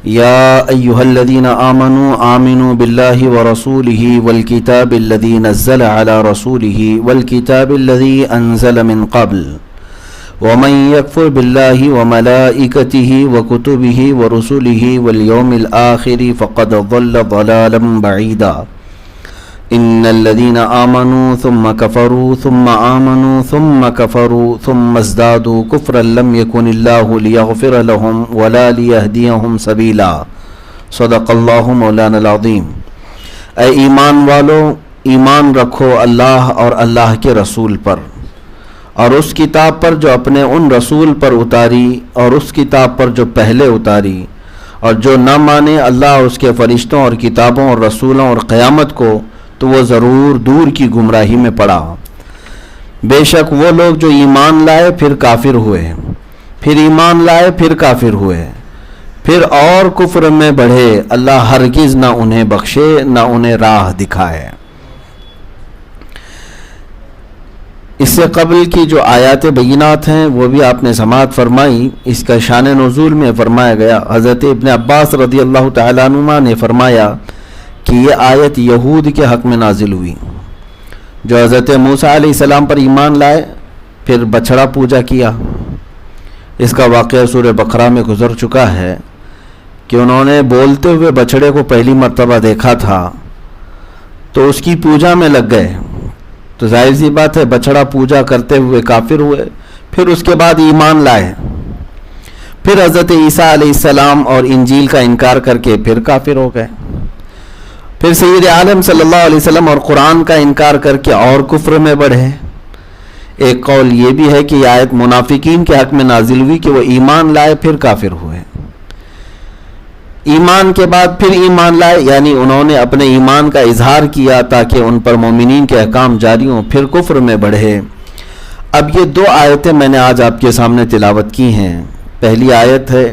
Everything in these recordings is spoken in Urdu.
يا أيها الذين آمنوا بالله ورسوله والكتاب الذي نزل على رسوله والكتاب الذي أنزل من قبل ومن يكفر بالله وملائكته وكتبه ورسله واليوم الآخر فقد ضل ضلالا بعيدا إن الذين آمنوا ثم كفروا ثم آمنوا ثم كفروا ثم ازدادوا كفرا لم يكن الله ليغفر لهم ولا ليهديهم سبيلا صدق اللہ مولانا العظیم۔ اے ایمان والو، ایمان رکھو اللہ اور اللہ کے رسول پر، اور اس کتاب پر جو اپنے ان رسول پر اتاری، اور اس کتاب پر جو پہلے اتاری، اور جو نہ مانے اللہ اور اس کے فرشتوں اور کتابوں اور رسولوں اور قیامت کو تو وہ ضرور دور کی گمراہی میں پڑا۔ بے شک وہ لوگ جو ایمان لائے پھر کافر ہوئے، پھر ایمان لائے پھر کافر ہوئے، پھر اور کفر میں بڑھے، اللہ ہرگز نہ انہیں بخشے نہ انہیں راہ دکھائے۔ اس سے قبل کی جو آیات بینات ہیں وہ بھی آپ نے سماعت فرمائی۔ اس کا شان نزول میں فرمایا گیا، حضرت ابن عباس رضی اللہ تعالیٰ عنہما نے فرمایا کہ یہ آیت یہود کے حق میں نازل ہوئی جو حضرت موسیٰ علیہ السلام پر ایمان لائے پھر بچھڑا پوجا کیا۔ اس کا واقعہ سورہ بقرہ میں گزر چکا ہے کہ انہوں نے بولتے ہوئے بچھڑے کو پہلی مرتبہ دیکھا تھا تو اس کی پوجا میں لگ گئے، تو ظاہر سی بات ہے بچھڑا پوجا کرتے ہوئے کافر ہوئے، پھر اس کے بعد ایمان لائے، پھر حضرت عیسیٰ علیہ السلام اور انجیل کا انکار کر کے پھر کافر ہو گئے، پھر سید عالم صلی اللہ علیہ وسلم اور قرآن کا انکار کر کے اور کفر میں بڑھے۔ ایک قول یہ بھی ہے کہ یہ آیت منافقین کے حق میں نازل ہوئی کہ وہ ایمان لائے پھر کافر ہوئے، ایمان کے بعد پھر ایمان لائے، یعنی انہوں نے اپنے ایمان کا اظہار کیا تاکہ ان پر مومنین کے احکام جاری ہوں، پھر کفر میں بڑھے۔ اب یہ دو آیتیں میں نے آج آپ کے سامنے تلاوت کی ہیں۔ پہلی آیت ہے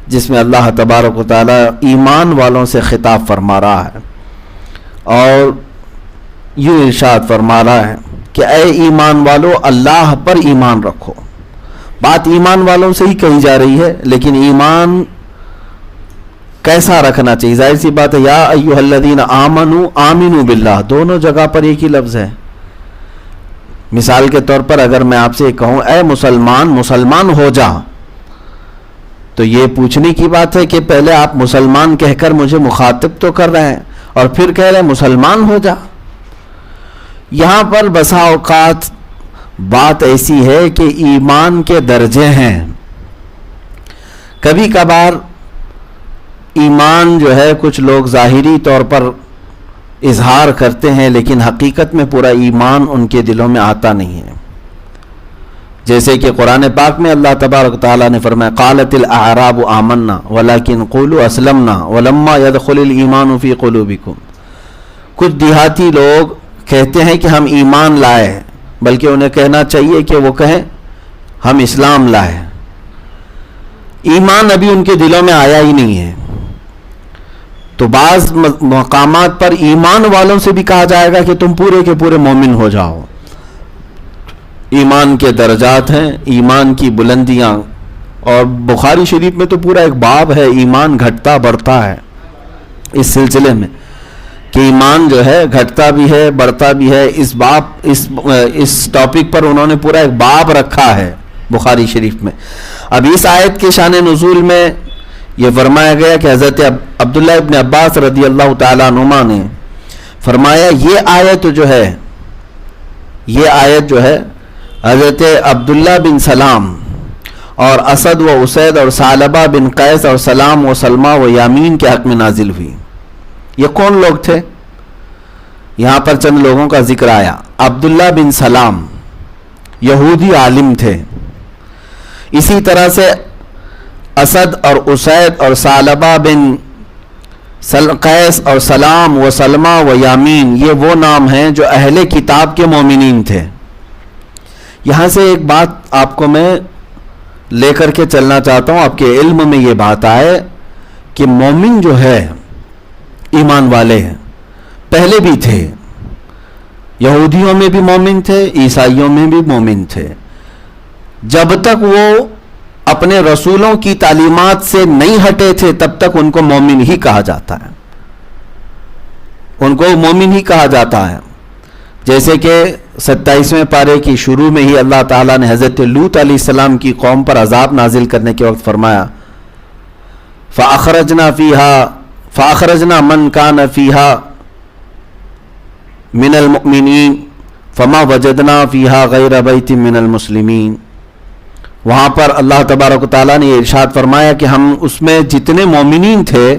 جس میں اللہ تبارک و تعالی ایمان والوں سے خطاب فرما رہا ہے اور یوں ارشاد فرما رہا ہے کہ اے ایمان والو اللہ پر ایمان رکھو۔ بات ایمان والوں سے ہی کہی جا رہی ہے، لیکن ایمان کیسا رکھنا چاہیے؟ ظاہر سی بات ہے، یا ایھا الذین آمنوا آمنوا باللہ، دونوں جگہ پر ایک ہی لفظ ہے۔ مثال کے طور پر اگر میں آپ سے کہوں اے مسلمان، مسلمان ہو جا، تو یہ پوچھنے کی بات ہے کہ پہلے آپ مسلمان کہہ کر مجھے مخاطب تو کر رہے ہیں اور پھر کہہ رہے ہیں مسلمان ہو جا۔ یہاں پر بسا اوقات بات ایسی ہے کہ ایمان کے درجے ہیں، کبھی کبھار ایمان جو ہے کچھ لوگ ظاہری طور پر اظہار کرتے ہیں لیکن حقیقت میں پورا ایمان ان کے دلوں میں آتا نہیں ہے، جیسے کہ قرآن پاک میں اللہ تبارک تعالیٰ نے فرمایا قالت الاعراب آمنا ولکن قولوا اسلمنا ولما يدخل الایمان فی قلوبکم۔ کچھ دیہاتی لوگ کہتے ہیں کہ ہم ایمان لائے، بلکہ انہیں کہنا چاہیے کہ وہ کہیں ہم اسلام لائے، ایمان ابھی ان کے دلوں میں آیا ہی نہیں ہے۔ تو بعض مقامات پر ایمان والوں سے بھی کہا جائے گا کہ تم پورے کے پورے مومن ہو جاؤ۔ ایمان کے درجات ہیں، ایمان کی بلندیاں، اور بخاری شریف میں تو پورا ایک باب ہے ایمان گھٹتا بڑھتا ہے اس سلسلے میں، کہ ایمان جو ہے گھٹتا بھی ہے بڑھتا بھی ہے۔ اس ٹاپک پر انہوں نے پورا ایک باب رکھا ہے بخاری شریف میں۔ اب اس آیت کے شان نزول میں یہ فرمایا گیا کہ حضرت عبداللہ ابن عباس رضی اللہ تعالیٰ عنہما نے فرمایا یہ آیت جو ہے حضرت عبداللہ بن سلام اور اسد و اسید اور ثعلبہ بن قیس اور سلام و سلمہ و یامین کے حق میں نازل ہوئی۔ یہ کون لوگ تھے؟ یہاں پر چند لوگوں کا ذکر آیا۔ عبداللہ بن سلام یہودی عالم تھے، اسی طرح سے اسد اور اسید اور ثعلبہ بن قیس اور سلام و سلمہ و یامین، یہ وہ نام ہیں جو اہل کتاب کے مومنین تھے۔ یہاں سے ایک بات آپ کو میں لے کر کے چلنا چاہتا ہوں، آپ کے علم میں یہ بات آئے کہ مومن جو ہے ایمان والے ہیں، پہلے بھی تھے، یہودیوں میں بھی مومن تھے، عیسائیوں میں بھی مومن تھے، جب تک وہ اپنے رسولوں کی تعلیمات سے نہیں ہٹے تھے تب تک ان کو مومن ہی کہا جاتا ہے، ان کو مومن ہی کہا جاتا ہے۔ جیسے کہ 27ویں پارے کی شروع میں ہی اللہ تعالیٰ نے حضرت لوط علیہ السلام کی قوم پر عذاب نازل کرنے کے وقت فرمایا فَأَخْرَجْنَا مَنْ كَانَ فِيهَا مِنَ الْمُؤْمِنِينَ فَمَا وَجَدْنَا فِيهَا غَيْرَ بَيْتٍ مِنَ الْمُسْلِمِينَ۔ وہاں پر اللہ تبارک و تعالیٰ نے یہ ارشاد فرمایا کہ ہم اس میں جتنے مومنین تھے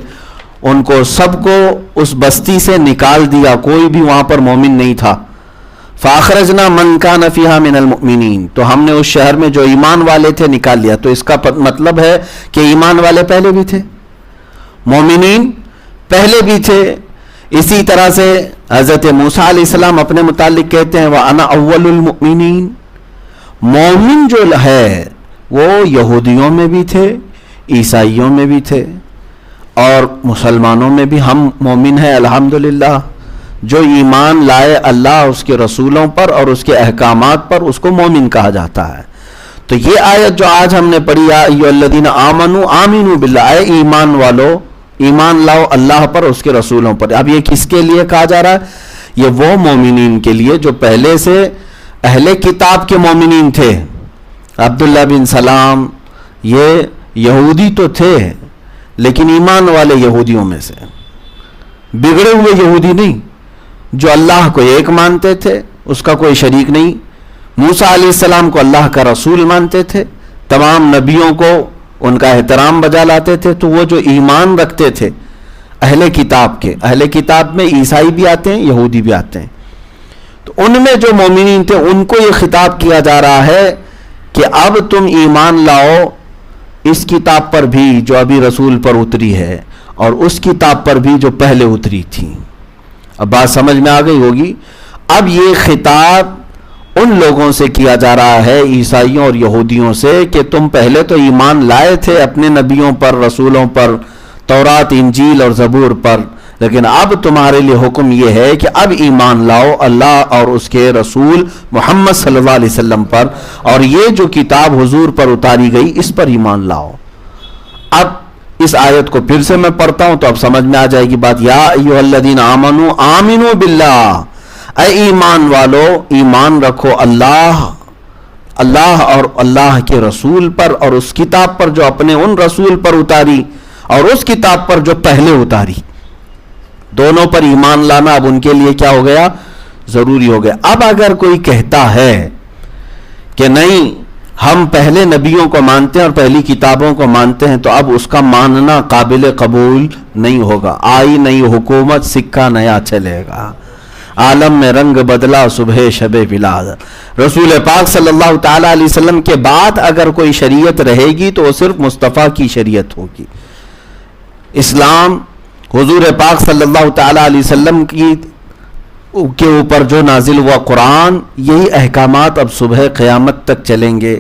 ان کو سب کو اس بستی سے نکال دیا، کوئی بھی وہاں پر مومن نہیں تھا۔ فَأَخْرَجْنَا مَنْ كَانَ فِيهَا مِنَ الْمُؤْمِنِينَ، تو ہم نے اس شہر میں جو ایمان والے تھے نکال لیا۔ تو اس کا مطلب ہے کہ ایمان والے پہلے بھی تھے، مومنین پہلے بھی تھے۔ اسی طرح سے حضرت موسیٰ علیہ السلام اپنے متعلق کہتے ہیں وَأَنَا أَوَّلُ الْمُؤْمِنِينَ، مومن جو ہے وہ یہودیوں میں بھی تھے، عیسائیوں میں بھی تھے، اور مسلمانوں میں بھی ہم مومن ہیں الحمدللہ۔ جو ایمان لائے اللہ اس کے رسولوں پر اور اس کے احکامات پر، اس کو مومن کہا جاتا ہے۔ تو یہ آیت جو آج ہم نے پڑھی یا ایھا الذین آمنوا آمنوا باللہ، اے ایمان والو ایمان لاؤ اللہ پر اس کے رسولوں پر۔ اب یہ کس کے لیے کہا جا رہا ہے؟ یہ وہ مومنین کے لیے جو پہلے سے اہل کتاب کے مومنین تھے۔ عبداللہ بن سلام یہ یہودی تو تھے لیکن ایمان والے یہودیوں میں سے، بگڑے ہوئے یہودی نہیں، جو اللہ کو ایک مانتے تھے، اس کا کوئی شریک نہیں۔ موسیٰ علیہ السلام کو اللہ کا رسول مانتے تھے، تمام نبیوں کو ان کا احترام بجا لاتے تھے۔ تو وہ جو ایمان رکھتے تھے اہل کتاب کے، اہل کتاب میں عیسائی بھی آتے ہیں، یہودی بھی آتے ہیں، تو ان میں جو مومنین تھے ان کو یہ خطاب کیا جا رہا ہے کہ اب تم ایمان لاؤ اس کتاب پر بھی جو ابھی رسول پر اتری ہے، اور اس کتاب پر بھی جو پہلے اتری تھی۔ اب بات سمجھ میں آ گئی ہوگی۔ اب یہ خطاب ان لوگوں سے کیا جا رہا ہے، عیسائیوں اور یہودیوں سے، کہ تم پہلے تو ایمان لائے تھے اپنے نبیوں پر، رسولوں پر، تورات، انجیل اور زبور پر، لیکن اب تمہارے لیے حکم یہ ہے کہ اب ایمان لاؤ اللہ اور اس کے رسول محمد صلی اللہ علیہ وسلم پر، اور یہ جو کتاب حضور پر اتاری گئی اس پر ایمان لاؤ۔ اب اس آیت کو پھر سے میں پڑھتا ہوں تو اب سمجھ میں آ جائے گی بات۔ یا ایھا الذین آمنوا آمنوا باللہ، اے ایمان والو ایمان رکھو اللہ اور اللہ کے رسول پر اور اس کتاب پر جو اپنے ان رسول پر اتاری اور اس کتاب پر جو پہلے اتاری، دونوں پر ایمان لانا اب ان کے لیے کیا ہو گیا؟ ضروری ہو گیا۔ اب اگر کوئی کہتا ہے کہ نہیں ہم پہلے نبیوں کو مانتے ہیں اور پہلی کتابوں کو مانتے ہیں، تو اب اس کا ماننا قابل قبول نہیں ہوگا۔ آئی نئی حکومت سکہ نیا چلے گا، عالم میں رنگ بدلا صبح شب ولادت۔ رسول پاک صلی اللہ تعالی علیہ وسلم کے بعد اگر کوئی شریعت رہے گی تو وہ صرف مصطفیٰ کی شریعت ہوگی۔ اسلام حضور پاک صلی اللہ تعالی علیہ وسلم کے اوپر جو نازل ہوا قرآن، یہی احکامات اب صبح قیامت تک چلیں گے۔